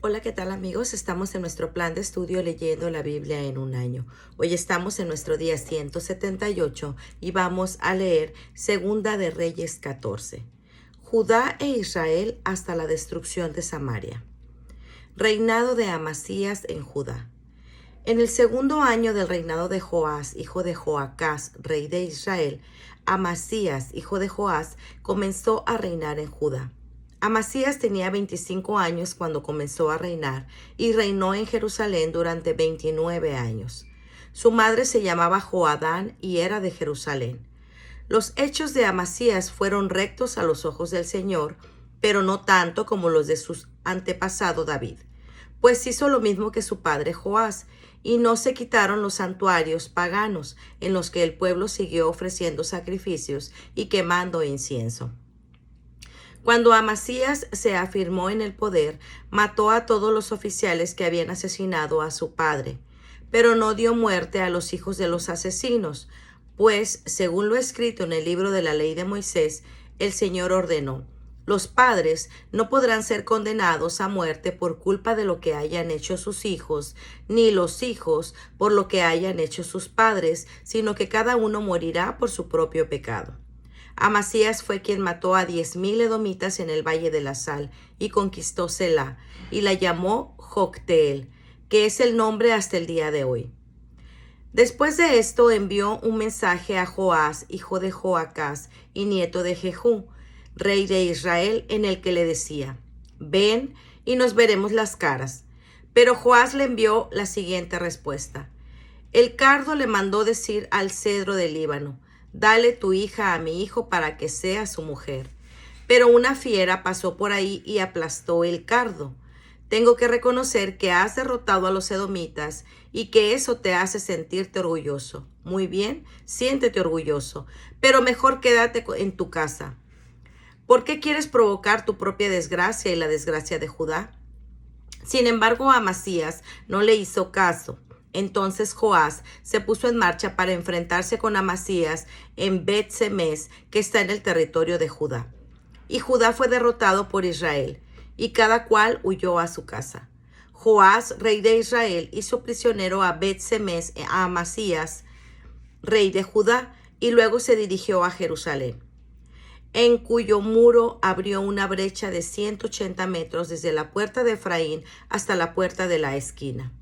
Hola, ¿qué tal amigos? Estamos en nuestro plan de estudio leyendo la Biblia en un año. Hoy estamos en nuestro día 178 y vamos a leer Segunda de Reyes 14. Judá e Israel hasta la destrucción de Samaria. Reinado de Amasías en Judá. En el segundo año del reinado de Joás, hijo de Joacás, rey de Israel, Amasías, hijo de Joás, comenzó a reinar en Judá. Amasías tenía 25 años cuando comenzó a reinar y reinó en Jerusalén durante 29 años. Su madre se llamaba Joadán y era de Jerusalén. Los hechos de Amasías fueron rectos a los ojos del Señor, pero no tanto como los de su antepasado David, pues hizo lo mismo que su padre Joás, y no se quitaron los santuarios paganos en los que el pueblo siguió ofreciendo sacrificios y quemando incienso. Cuando Amasías se afirmó en el poder, mató a todos los oficiales que habían asesinado a su padre, pero no dio muerte a los hijos de los asesinos, pues, según lo escrito en el libro de la ley de Moisés, el Señor ordenó: los padres no podrán ser condenados a muerte por culpa de lo que hayan hecho sus hijos, ni los hijos por lo que hayan hecho sus padres, sino que cada uno morirá por su propio pecado. Amasías fue quien mató a 10,000 edomitas en el Valle de la Sal y conquistó Selá, y la llamó Jocteel, que es el nombre hasta el día de hoy. Después de esto envió un mensaje a Joás, hijo de Joacás y nieto de Jehú, rey de Israel, en el que le decía: ven y nos veremos las caras. Pero Joás le envió la siguiente respuesta: el cardo le mandó decir al cedro del Líbano: dale tu hija a mi hijo para que sea su mujer. Pero una fiera pasó por ahí y aplastó el cardo. Tengo que reconocer que has derrotado a los edomitas y que eso te hace sentirte orgulloso. Muy bien, siéntete orgulloso, pero mejor quédate en tu casa. ¿Por qué quieres provocar tu propia desgracia y la desgracia de Judá? Sin embargo, Amasías no le hizo caso. Entonces Joás se puso en marcha para enfrentarse con Amasías en Bet-Semes, que está en el territorio de Judá. Y Judá fue derrotado por Israel, y cada cual huyó a su casa. Joás, rey de Israel, hizo prisionero a Bet-Semes a Amasías, rey de Judá, y luego se dirigió a Jerusalén, en cuyo muro abrió una brecha de 180 metros desde la puerta de Efraín hasta la puerta de la esquina.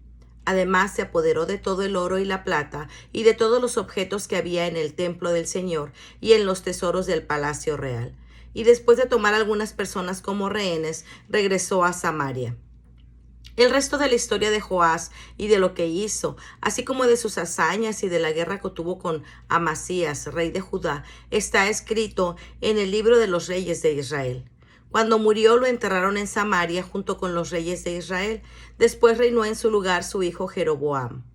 Además, se apoderó de todo el oro y la plata y de todos los objetos que había en el templo del Señor y en los tesoros del palacio real. Y después de tomar algunas personas como rehenes, regresó a Samaria. El resto de la historia de Joás y de lo que hizo, así como de sus hazañas y de la guerra que tuvo con Amasías, rey de Judá, está escrito en el libro de los reyes de Israel. Cuando murió, lo enterraron en Samaria junto con los reyes de Israel. Después reinó en su lugar su hijo Jeroboam.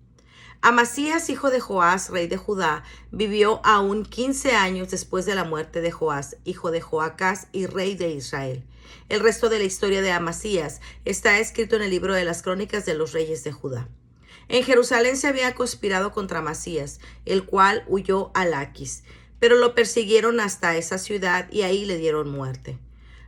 Amasías, hijo de Joás, rey de Judá, vivió aún 15 años después de la muerte de Joás, hijo de Joacás y rey de Israel. El resto de la historia de Amasías está escrito en el libro de las crónicas de los reyes de Judá. En Jerusalén se había conspirado contra Amasías, el cual huyó a Laquis, pero lo persiguieron hasta esa ciudad y ahí le dieron muerte.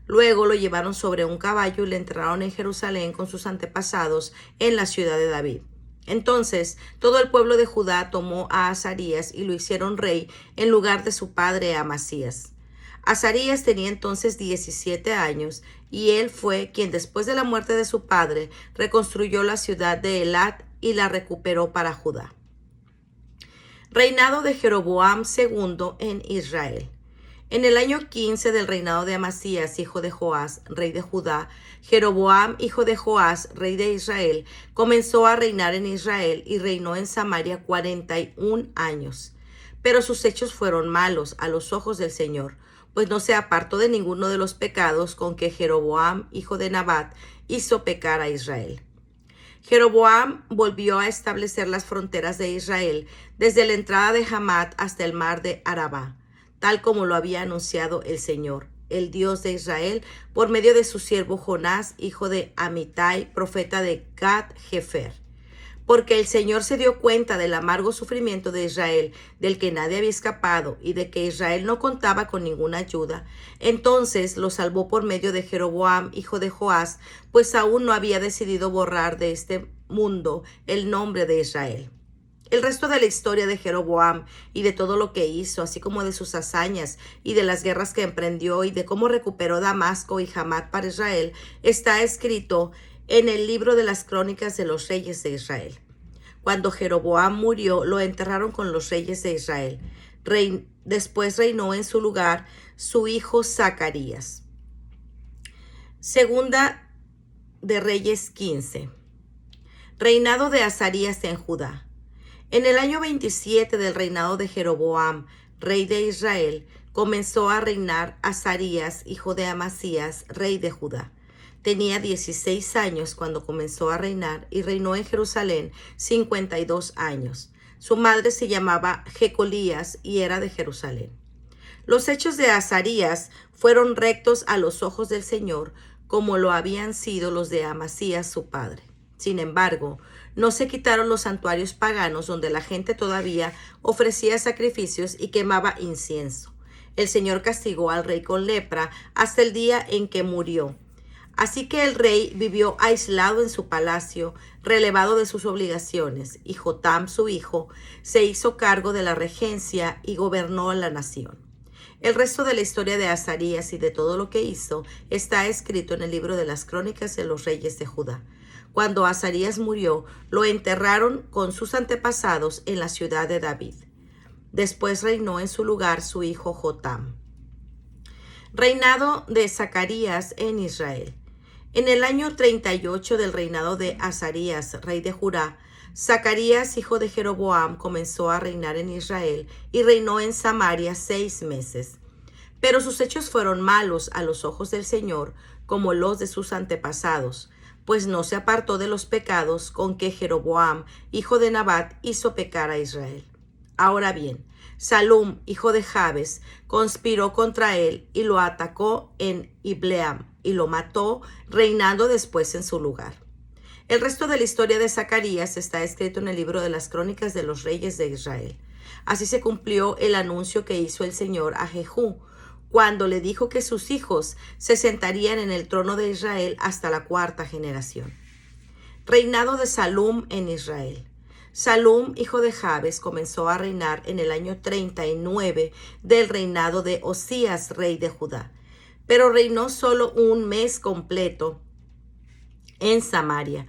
Luego lo llevaron sobre un caballo y le enterraron en Jerusalén con sus antepasados en la ciudad de David. Entonces todo el pueblo de Judá tomó a Azarías y lo hicieron rey en lugar de su padre Amasías. Azarías tenía entonces 17 años y él fue quien, después de la muerte de su padre, reconstruyó la ciudad de Elat y la recuperó para Judá. Reinado de Jeroboam II en Israel. En el año 15 del reinado de Amasías, hijo de Joás, rey de Judá, Jeroboam, hijo de Joás, rey de Israel, comenzó a reinar en Israel y reinó en Samaria 41 años. Pero sus hechos fueron malos a los ojos del Señor, pues no se apartó de ninguno de los pecados con que Jeroboam, hijo de Nabat, hizo pecar a Israel. Jeroboam volvió a establecer las fronteras de Israel desde la entrada de Hamat hasta el mar de Arabá, tal como lo había anunciado el Señor, el Dios de Israel, por medio de su siervo Jonás, hijo de Amitai, profeta de Gat Hefer. porque el Señor se dio cuenta del amargo sufrimiento de Israel, del que nadie había escapado, y de que Israel no contaba con ninguna ayuda. Entonces lo salvó por medio de Jeroboam, hijo de Joás, pues aún no había decidido borrar de este mundo el nombre de Israel. El resto de la historia de Jeroboam y de todo lo que hizo, así como de sus hazañas y de las guerras que emprendió y de cómo recuperó Damasco y Hamat para Israel, está escrito en el libro de las crónicas de los reyes de Israel. Cuando Jeroboam murió, lo enterraron con los reyes de Israel. Después reinó en su lugar su hijo Zacarías. Segunda de Reyes 15. Reinado de Azarías en Judá. En el año 27 del reinado de Jeroboam, rey de Israel, comenzó a reinar Azarías, hijo de Amasías, rey de Judá. Tenía 16 años cuando comenzó a reinar y reinó en Jerusalén 52 años. Su madre se llamaba Jecolías y era de Jerusalén. Los hechos de Azarías fueron rectos a los ojos del Señor, como lo habían sido los de Amasías su padre. Sin embargo, no se quitaron los santuarios paganos donde la gente todavía ofrecía sacrificios y quemaba incienso. El Señor castigó al rey con lepra hasta el día en que murió. Así que el rey vivió aislado en su palacio, relevado de sus obligaciones, y Jotam, su hijo, se hizo cargo de la regencia y gobernó la nación. El resto de la historia de Azarías y de todo lo que hizo está escrito en el libro de las crónicas de los reyes de Judá. Cuando Azarías murió, lo enterraron con sus antepasados en la ciudad de David. Después reinó en su lugar su hijo Jotam. Reinado de Zacarías en Israel. En el año 38 del reinado de Azarías, rey de Judá, Zacarías, hijo de Jeroboam, comenzó a reinar en Israel y reinó en Samaria 6 meses. Pero sus hechos fueron malos a los ojos del Señor, como los de sus antepasados, pues no se apartó de los pecados con que Jeroboam, hijo de Nabat, hizo pecar a Israel. Ahora bien, Salum, hijo de Jabes, conspiró contra él y lo atacó en Ibleam y lo mató, reinando después en su lugar. El resto de la historia de Zacarías está escrito en el libro de las crónicas de los reyes de Israel. Así se cumplió el anuncio que hizo el Señor a Jehú, cuando le dijo que sus hijos se sentarían en el trono de Israel hasta la 4ª generación. Reinado de Salum en Israel. Salum, hijo de Jabes, comenzó a reinar en el año 39 del reinado de Osías, rey de Judá, pero reinó solo un mes completo en Samaria,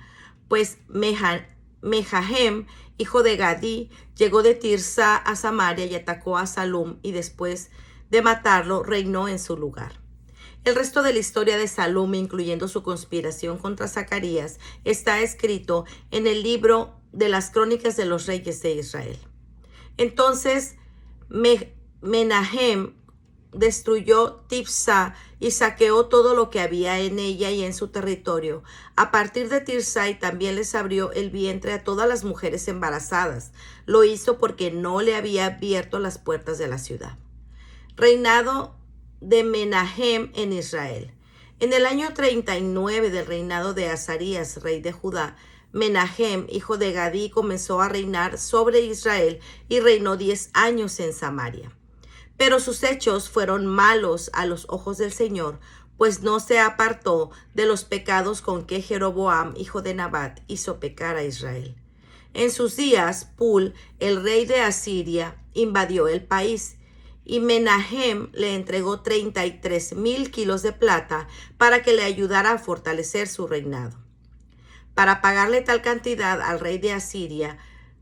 pues Mejahem, hijo de Gadí, llegó de Tirsa a Samaria y atacó a Salum, y después de matarlo reinó en su lugar. El resto de la historia de Salum, incluyendo su conspiración contra Zacarías, está escrito en el libro de las crónicas de los reyes de Israel. Entonces Menahem destruyó Tifsa y saqueó todo lo que había en ella y en su territorio. A partir de Tirsa, y también les abrió el vientre a todas las mujeres embarazadas. Lo hizo porque no le había abierto las puertas de la ciudad. Reinado de Menahem en Israel. En el año 39 del reinado de Azarías, rey de Judá, Menahem, hijo de Gadí, comenzó a reinar sobre Israel y reinó 10 años en Samaria. Pero sus hechos fueron malos a los ojos del Señor, pues no se apartó de los pecados con que Jeroboam, hijo de Nabat, hizo pecar a Israel. En sus días, Pul, el rey de Asiria, invadió el país, y Menahem le entregó 33,000 kilos de plata para que le ayudara a fortalecer su reinado. Para pagarle tal cantidad al rey de Asiria,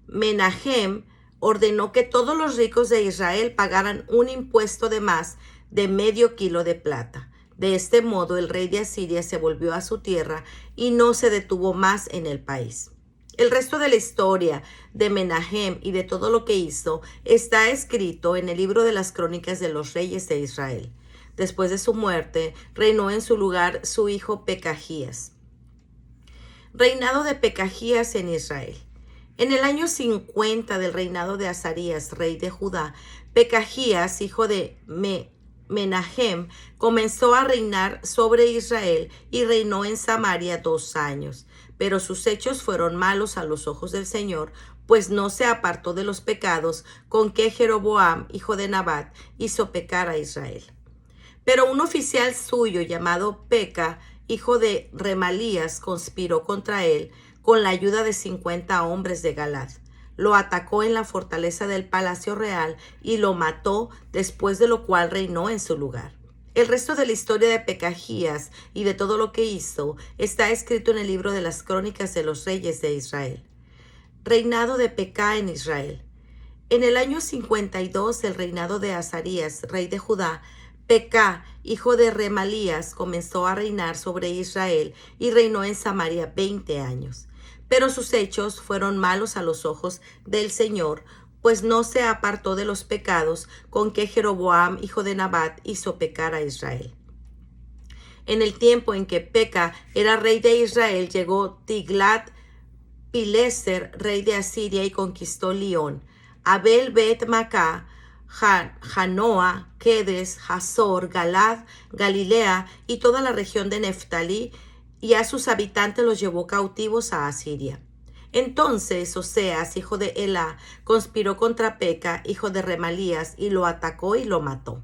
Menahem ordenó que todos los ricos de Israel pagaran un impuesto de más de medio kilo de plata. De este modo, el rey de Asiria se volvió a su tierra y no se detuvo más en el país. El resto de la historia de Menahem y de todo lo que hizo está escrito en el libro de las crónicas de los reyes de Israel. Después de su muerte, reinó en su lugar su hijo Pekajías. Reinado de Pekajías en Israel. En el año 50 del reinado de Azarías, rey de Judá, Pekajías, hijo de Menahem comenzó a reinar sobre Israel y reinó en Samaria 2 años. Pero sus hechos fueron malos a los ojos del Señor, pues no se apartó de los pecados con que Jeroboam, hijo de Nabat, hizo pecar a Israel. Pero un oficial suyo llamado Peca, hijo de Remalías, conspiró contra él con la ayuda de 50 hombres de Galad. Lo atacó en la fortaleza del palacio real y lo mató, después de lo cual reinó en su lugar. El resto de la historia de Pecajías y de todo lo que hizo está escrito en el libro de las crónicas de los reyes de Israel. Reinado de Pecá en Israel. En el año 52 del reinado de Azarías, rey de Judá, Pecá, hijo de Remalías, comenzó a reinar sobre Israel y reinó en Samaria 20 años. Pero sus hechos fueron malos a los ojos del Señor, pues no se apartó de los pecados con que Jeroboam, hijo de Nabat, hizo pecar a Israel. En el tiempo en que Peca era rey de Israel, llegó Tiglat-Pileser, rey de Asiria, y conquistó Lión, Abel Bet Macá, Janoa, Kedes, Hazor, Galad, Galilea y toda la región de Neftalí, y a sus habitantes los llevó cautivos a Asiria. Entonces Oseas, hijo de Elá, conspiró contra Peca, hijo de Remalías, y lo atacó y lo mató.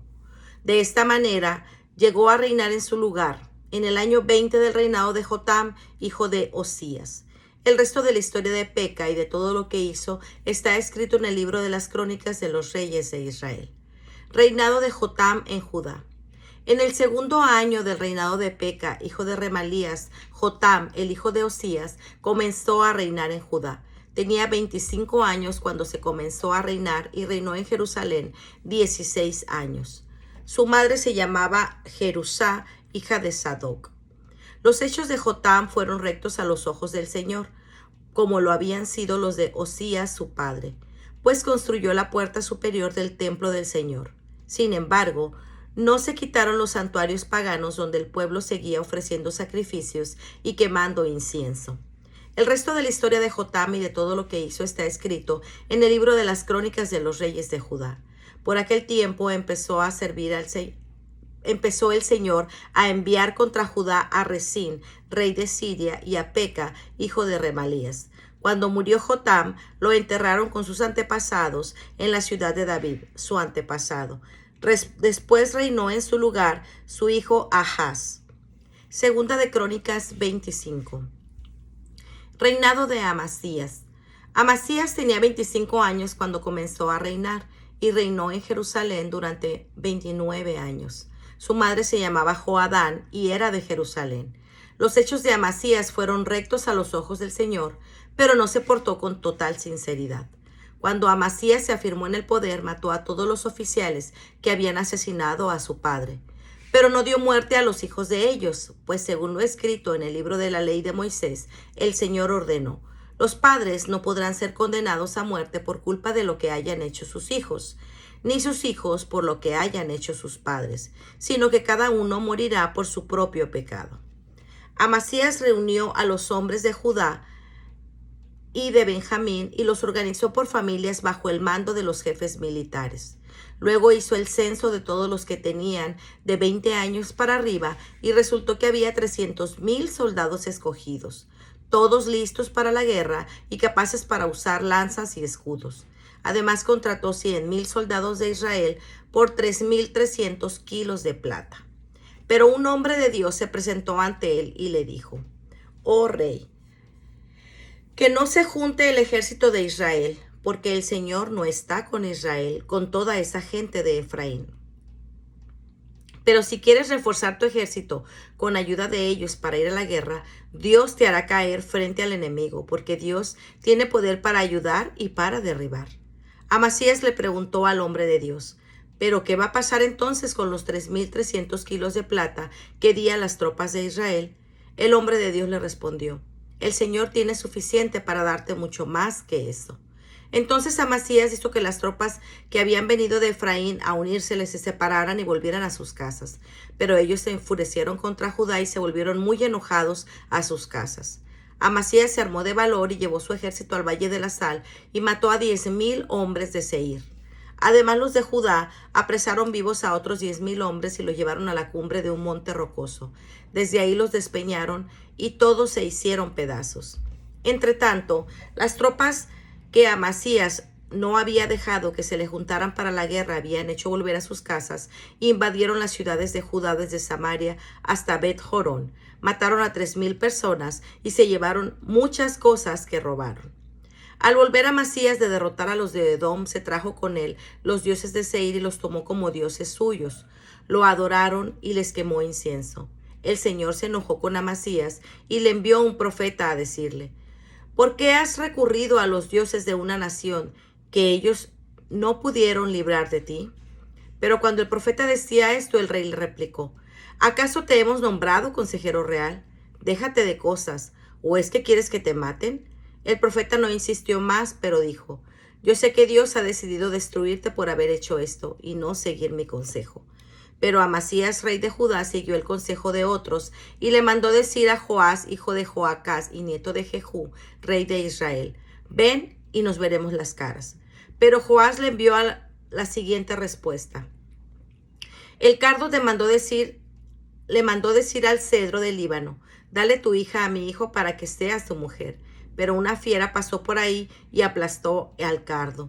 De esta manera llegó a reinar en su lugar, en el año 20 del reinado de Jotam, hijo de Osías. El resto de la historia de Peca y de todo lo que hizo está escrito en el libro de las crónicas de los reyes de Israel. Reinado de Jotam en Judá. En el segundo año del reinado de Peca, hijo de Remalías, Jotam, el hijo de Osías, comenzó a reinar en Judá. Tenía 25 años cuando se comenzó a reinar y reinó en Jerusalén 16 años. Su madre se llamaba Jerusá, hija de Sadoc. Los hechos de Jotam fueron rectos a los ojos del Señor, como lo habían sido los de Osías su padre, pues construyó la puerta superior del templo del Señor. Sin embargo, no se quitaron los santuarios paganos donde el pueblo seguía ofreciendo sacrificios y quemando incienso. El resto de la historia de Jotam y de todo lo que hizo está escrito en el libro de las crónicas de los reyes de Judá. Por aquel tiempo empezó el Señor a enviar contra Judá a Resín, rey de Siria, y a Peca, hijo de Remalías. Cuando murió Jotam, lo enterraron con sus antepasados en la ciudad de David, su antepasado. Después reinó en su lugar su hijo Ahaz. Segunda de Crónicas 25. Reinado de Amasías. Amasías tenía 25 años cuando comenzó a reinar y reinó en Jerusalén durante 29 años. Su madre se llamaba Joadán y era de Jerusalén. Los hechos de Amasías fueron rectos a los ojos del Señor, pero no se portó con total sinceridad. Cuando Amasías se afirmó en el poder, mató a todos los oficiales que habían asesinado a su padre. Pero no dio muerte a los hijos de ellos, pues según lo escrito en el libro de la ley de Moisés, el Señor ordenó: los padres no podrán ser condenados a muerte por culpa de lo que hayan hecho sus hijos, ni sus hijos por lo que hayan hecho sus padres, sino que cada uno morirá por su propio pecado. Amasías reunió a los hombres de Judá y de Benjamín y los organizó por familias bajo el mando de los jefes militares. Luego hizo el censo de todos los que tenían de 20 años para arriba y resultó que había 300,000 soldados escogidos, todos listos para la guerra y capaces para usar lanzas y escudos. Además contrató 100,000 soldados de Israel por 3,300 kilos de plata. Pero un hombre de Dios se presentó ante él y le dijo: «Oh rey, que no se junte el ejército de Israel, porque el Señor no está con Israel, con toda esa gente de Efraín. Pero si quieres reforzar tu ejército con ayuda de ellos para ir a la guerra, Dios te hará caer frente al enemigo, porque Dios tiene poder para ayudar y para derribar». Amasías le preguntó al hombre de Dios: «¿Pero qué va a pasar entonces con los 3,300 kilos de plata que di a las tropas de Israel?» El hombre de Dios le respondió: «El Señor tiene suficiente para darte mucho más que eso». Entonces Amasías hizo que las tropas que habían venido de Efraín a unírseles se separaran y volvieran a sus casas. Pero ellos se enfurecieron contra Judá y se volvieron muy enojados a sus casas. Amasías se armó de valor y llevó su ejército al Valle de la Sal y mató a 10,000 hombres de Seir. Además, los de Judá apresaron vivos a otros 10,000 hombres y los llevaron a la cumbre de un monte rocoso. Desde ahí los despeñaron y todos se hicieron pedazos. Entretanto, las tropas que Amasías no había dejado que se le juntaran para la guerra habían hecho volver a sus casas e invadieron las ciudades de Judá desde Samaria hasta Bet-Jorón. Mataron a 3,000 personas y se llevaron muchas cosas que robaron. Al volver Amasías de derrotar a los de Edom, se trajo con él los dioses de Seir y los tomó como dioses suyos. Lo adoraron y les quemó incienso. El Señor se enojó con Amasías y le envió un profeta a decirle: ¿por qué has recurrido a los dioses de una nación que ellos no pudieron librar de ti? Pero cuando el profeta decía esto, el rey le replicó: ¿acaso te hemos nombrado consejero real? Déjate de cosas, ¿o es que quieres que te maten? El profeta no insistió más, pero dijo: yo sé que Dios ha decidido destruirte por haber hecho esto y no seguir mi consejo. Pero Amasías, rey de Judá, siguió el consejo de otros y le mandó decir a Joás, hijo de Joacás y nieto de Jehú, rey de Israel: ven y nos veremos las caras. Pero Joás le envió la siguiente respuesta: el cardo le mandó decir al cedro del Líbano: dale tu hija a mi hijo para que sea su mujer. Pero una fiera pasó por ahí y aplastó al cardo.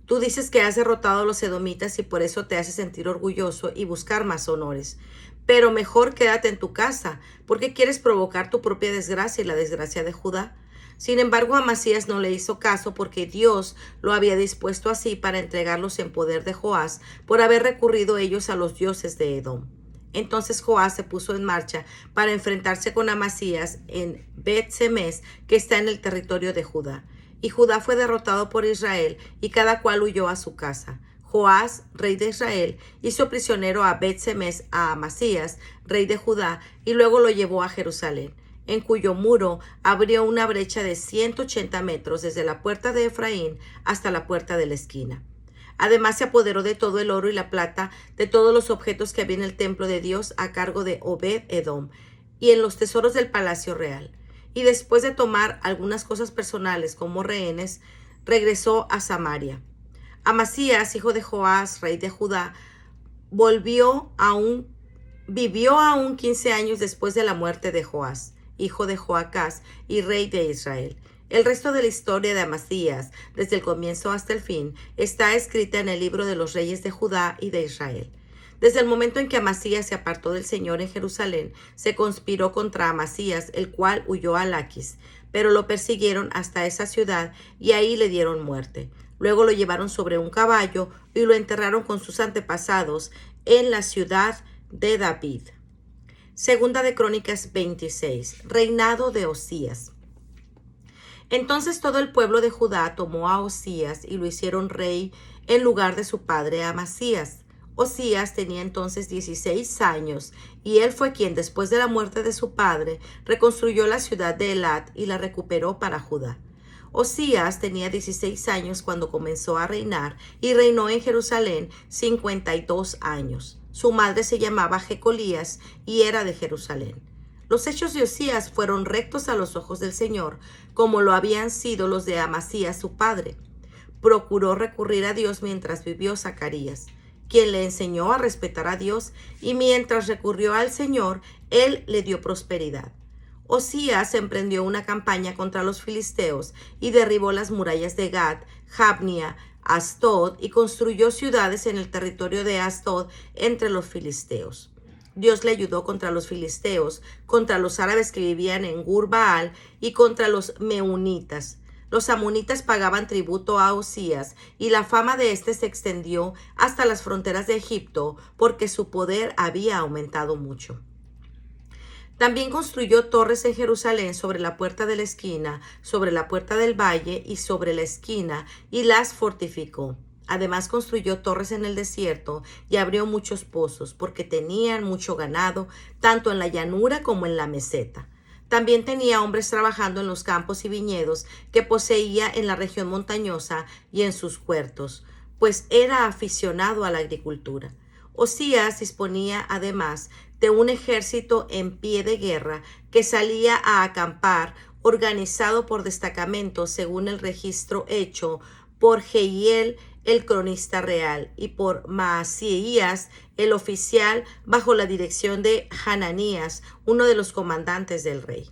Tú dices que has derrotado a los edomitas y por eso te haces sentir orgulloso y buscar más honores. Pero mejor quédate en tu casa, porque quieres provocar tu propia desgracia y la desgracia de Judá. Sin embargo, Amasías no le hizo caso porque Dios lo había dispuesto así para entregarlos en poder de Joás por haber recurrido ellos a los dioses de Edom. Entonces Joás se puso en marcha para enfrentarse con Amasías en Bet-Semes, que está en el territorio de Judá. Y Judá fue derrotado por Israel, y cada cual huyó a su casa. Joás, rey de Israel, hizo prisionero a Bet-Semes a Amasías, rey de Judá, y luego lo llevó a Jerusalén, en cuyo muro abrió una brecha de 180 metros desde la puerta de Efraín hasta la puerta de la esquina. Además se apoderó de todo el oro y la plata, de todos los objetos que había en el templo de Dios a cargo de Obed-Edom, y en los tesoros del palacio real. Y después de tomar algunas cosas personales como rehenes, regresó a Samaria. Amasías, hijo de Joás, rey de Judá, vivió aún 15 años después de la muerte de Joás, hijo de Joacás y rey de Israel. El resto de la historia de Amasías, desde el comienzo hasta el fin, está escrita en el libro de los reyes de Judá y de Israel. Desde el momento en que Amasías se apartó del Señor en Jerusalén, se conspiró contra Amasías, el cual huyó a Laquis, pero lo persiguieron hasta esa ciudad y ahí le dieron muerte. Luego lo llevaron sobre un caballo y lo enterraron con sus antepasados en la ciudad de David. Segunda de Crónicas 26. Reinado de Osías. Entonces todo el pueblo de Judá tomó a Osías y lo hicieron rey en lugar de su padre Amasías. Osías tenía entonces 16 años y él fue quien, después de la muerte de su padre, reconstruyó la ciudad de Elat y la recuperó para Judá. Osías tenía 16 años cuando comenzó a reinar y reinó en Jerusalén 52 años. Su madre se llamaba Jecolías y era de Jerusalén. Los hechos de Osías fueron rectos a los ojos del Señor, como lo habían sido los de Amasías su padre. Procuró recurrir a Dios mientras vivió Zacarías, quien le enseñó a respetar a Dios, y mientras recurrió al Señor, Él le dio prosperidad. Osías emprendió una campaña contra los filisteos y derribó las murallas de Gat, Jabnia, Astod y construyó ciudades en el territorio de Astod entre los filisteos. Dios le ayudó contra los filisteos, contra los árabes que vivían en Gur-Baal y contra los meunitas. Los amonitas pagaban tributo a Osías y la fama de éste se extendió hasta las fronteras de Egipto porque su poder había aumentado mucho. También construyó torres en Jerusalén sobre la puerta de la esquina, sobre la puerta del valle y sobre la esquina, y las fortificó. Además construyó torres en el desierto y abrió muchos pozos, porque tenían mucho ganado, tanto en la llanura como en la meseta. También tenía hombres trabajando en los campos y viñedos que poseía en la región montañosa y en sus huertos, pues era aficionado a la agricultura. Osías disponía además de un ejército en pie de guerra que salía a acampar, organizado por destacamentos según el registro hecho por Jehiel el cronista real, y por Maasías, el oficial, bajo la dirección de Hananías, uno de los comandantes del rey.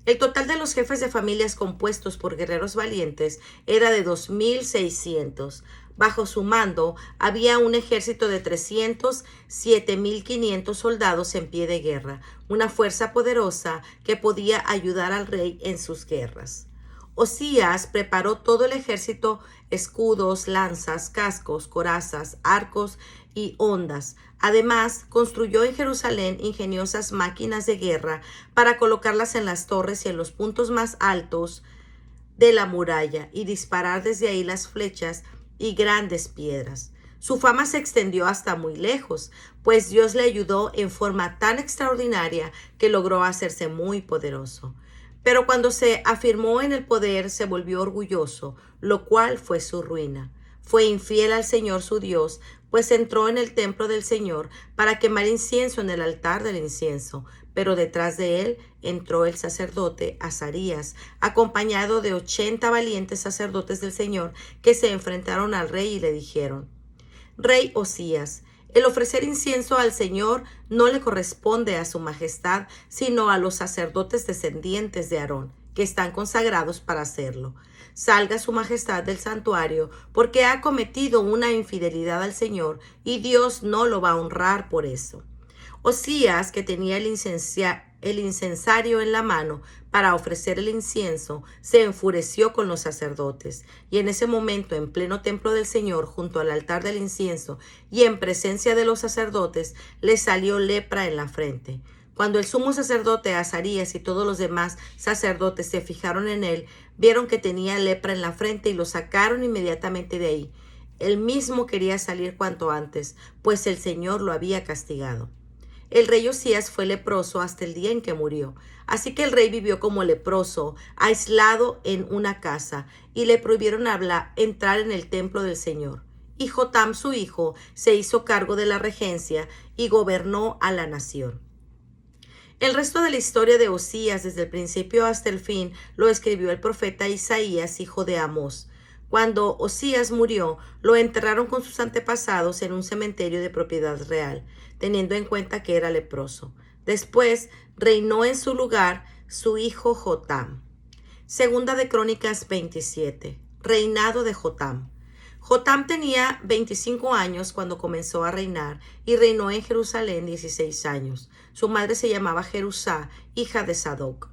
El total de los jefes de familias compuestos por guerreros valientes era de 2,600. Bajo su mando había un ejército de 307,500 soldados en pie de guerra, una fuerza poderosa que podía ayudar al rey en sus guerras. Osías preparó todo el ejército, escudos, lanzas, cascos, corazas, arcos y hondas. Además, construyó en Jerusalén ingeniosas máquinas de guerra para colocarlas en las torres y en los puntos más altos de la muralla y disparar desde ahí las flechas y grandes piedras. Su fama se extendió hasta muy lejos, pues Dios le ayudó en forma tan extraordinaria que logró hacerse muy poderoso. Pero cuando se afirmó en el poder, se volvió orgulloso, lo cual fue su ruina. Fue infiel al Señor su Dios, pues entró en el templo del Señor para quemar incienso en el altar del incienso. Pero detrás de él entró el sacerdote Azarías, acompañado de 80 valientes sacerdotes del Señor, que se enfrentaron al rey y le dijeron: Rey Osías, el ofrecer incienso al Señor no le corresponde a su majestad, sino a los sacerdotes descendientes de Aarón, que están consagrados para hacerlo. Salga su majestad del santuario, porque ha cometido una infidelidad al Señor, y Dios no lo va a honrar por eso. Osías, que tenía el incensario en la mano para ofrecer el incienso, se enfureció con los sacerdotes, y en ese momento, en pleno templo del Señor, junto al altar del incienso y en presencia de los sacerdotes, le salió lepra en la frente. Cuando el sumo sacerdote Azarías y todos los demás sacerdotes se fijaron en él, vieron que tenía lepra en la frente y lo sacaron inmediatamente de ahí. Él mismo quería salir cuanto antes, pues el Señor lo había castigado. El rey Osías fue leproso hasta el día en que murió. Así que el rey vivió como leproso, aislado en una casa, y le prohibieron entrar en el templo del Señor. Y Jotam, su hijo, se hizo cargo de la regencia y gobernó a la nación. El resto de la historia de Osías, desde el principio hasta el fin, lo escribió el profeta Isaías, hijo de Amós. Cuando Osías murió, lo enterraron con sus antepasados en un cementerio de propiedad real, teniendo en cuenta que era leproso. Después reinó en su lugar su hijo Jotam. Segunda de Crónicas 27. Reinado de Jotam. Jotam tenía 25 años cuando comenzó a reinar y reinó en Jerusalén 16 años. Su madre se llamaba Jerusá, hija de Sadoc.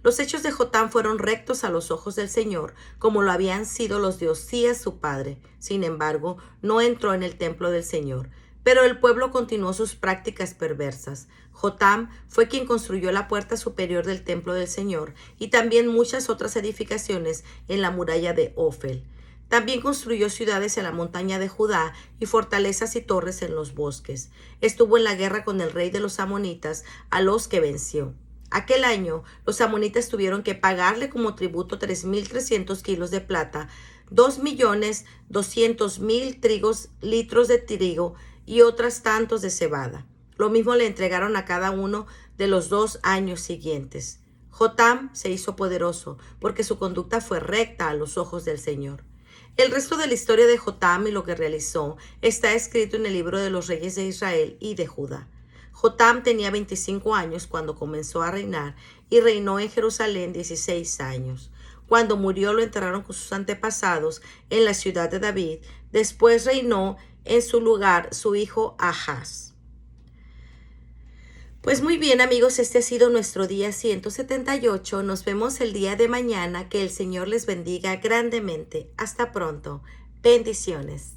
Los hechos de Jotam fueron rectos a los ojos del Señor, como lo habían sido los de Osías su padre. Sin embargo, no entró en el templo del Señor. Pero el pueblo continuó sus prácticas perversas. Jotam fue quien construyó la puerta superior del templo del Señor y también muchas otras edificaciones en la muralla de Ofel. También construyó ciudades en la montaña de Judá y fortalezas y torres en los bosques. Estuvo en la guerra con el rey de los amonitas, a los que venció. Aquel año, los amonitas tuvieron que pagarle como tributo 3,300 kilos de plata, 2,200,000 litros de trigo y otras tantos de cebada. Lo mismo le entregaron a cada uno de los 2 años siguientes. Jotam se hizo poderoso porque su conducta fue recta a los ojos del Señor. El resto de la historia de Jotam y lo que realizó está escrito en el libro de los reyes de Israel y de Judá. Jotam tenía 25 años cuando comenzó a reinar y reinó en Jerusalén 16 años. Cuando murió lo enterraron con sus antepasados en la ciudad de David. Después reinó en su lugar su hijo Ahaz. Pues muy bien, amigos, este ha sido nuestro día 178. Nos vemos el día de mañana. Que el Señor les bendiga grandemente. Hasta pronto. Bendiciones.